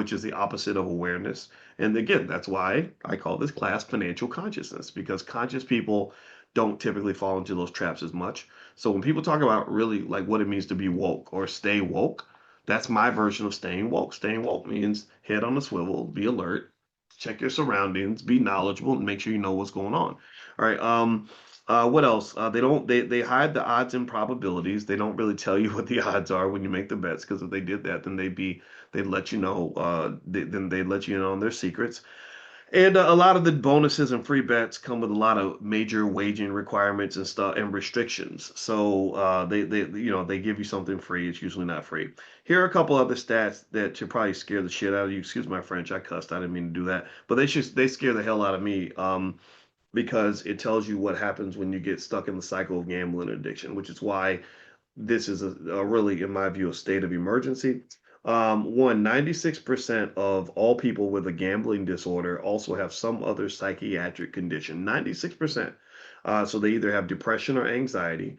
which is the opposite of awareness. And again, that's why I call this class financial consciousness, because conscious people don't typically fall into those traps as much. So when people talk about really like what it means to be woke or stay woke, that's my version of staying woke. Staying woke means head on a swivel, be alert, check your surroundings, be knowledgeable, and make sure you know what's going on. All right. What else? They hide the odds and probabilities. They don't really tell you what the odds are when you make the bets, because if they did that, then they'd let you know. Then they'd let you in on their secrets. And a lot of the bonuses and free bets come with a lot of major waging requirements and stuff and restrictions. So they give you something free. It's usually not free. Here are a couple other stats that should probably scare the shit out of you. Excuse my French. I cussed. I didn't mean to do that, but they scare the hell out of me. Because it tells you what happens when you get stuck in the cycle of gambling addiction, which is why this is a really, in my view, a state of emergency. 96% of all people with a gambling disorder also have some other psychiatric condition. 96%. So they either have depression or anxiety,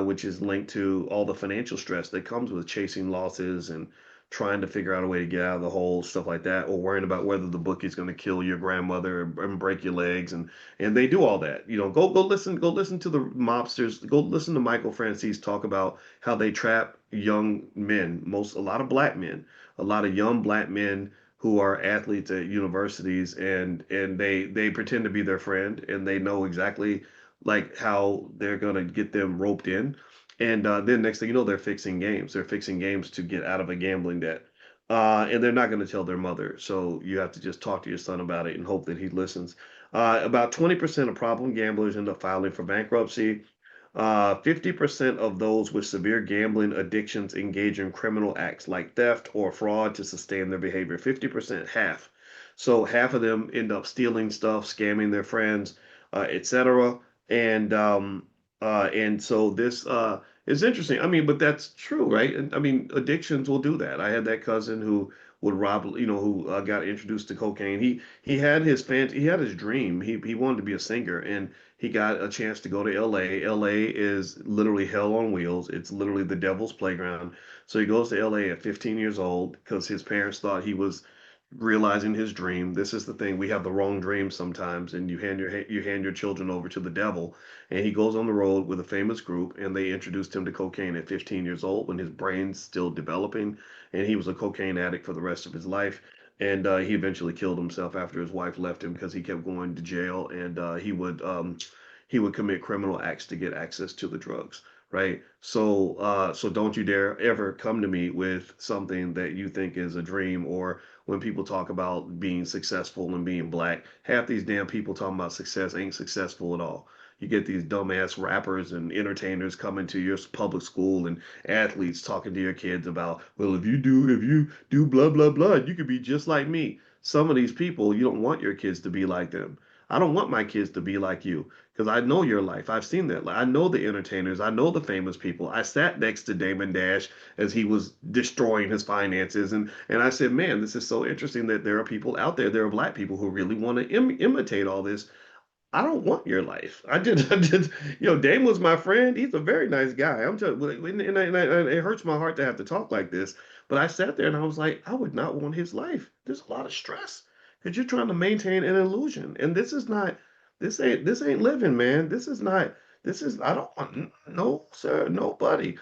which is linked to all the financial stress that comes with chasing losses and trying to figure out a way to get out of the hole, stuff like that, or worrying about whether the book is going to kill your grandmother and break your legs, and they do all that. Go listen to the mobsters. Go listen to Michael Francis talk about how they trap young men, a lot of black men, a lot of young black men who are athletes at universities, and they pretend to be their friend, and they know exactly like how they're gonna get them roped in, and then next thing you know, they're fixing games. They're fixing games to get out of a gambling debt. And they're not going to tell their mother. So you have to just talk to your son about it and hope that he listens. About 20% of problem gamblers end up filing for bankruptcy. 50% of those with severe gambling addictions engage in criminal acts like theft or fraud to sustain their behavior. 50%, half. So half of them end up stealing stuff, scamming their friends, etc. And and so this is interesting. I mean, but that's true, right? And I mean, addictions will do that. I had that cousin who would rob, who got introduced to cocaine. He had his dream. He wanted to be a singer, and he got a chance to go to LA. LA is literally hell on wheels. It's literally the devil's playground. So he goes to LA at 15 years old because his parents thought he was realizing his dream. This is the thing. We have the wrong dreams sometimes, and you hand your children over to the devil. And he goes on the road with a famous group, and they introduced him to cocaine at 15 years old when his brain's still developing, and he was a cocaine addict for the rest of his life. And he eventually killed himself after his wife left him because he kept going to jail, and he would commit criminal acts to get access to the drugs. Right. So don't you dare ever come to me with something that you think is a dream, or when people talk about being successful and being black, half these damn people talking about success ain't successful at all. You get these dumbass rappers and entertainers coming to your public school, and athletes talking to your kids about, well, if you do blah blah blah, you could be just like me. Some of these people, you don't want your kids to be like them. I don't want my kids to be like you, because I know your life. I've seen that. Like, I know the entertainers. I know the famous people. I sat next to Damon Dash as he was destroying his finances, and I said, man, this is so interesting that there are people out there. There are black people who really want to imitate all this. I don't want your life. Dame was my friend. He's a very nice guy. I'm just, and it hurts my heart to have to talk like this. But I sat there and I was like, I would not want his life. There's a lot of stress because you're trying to maintain an illusion, and this ain't living, man. This is not. I don't want no, sir, nobody.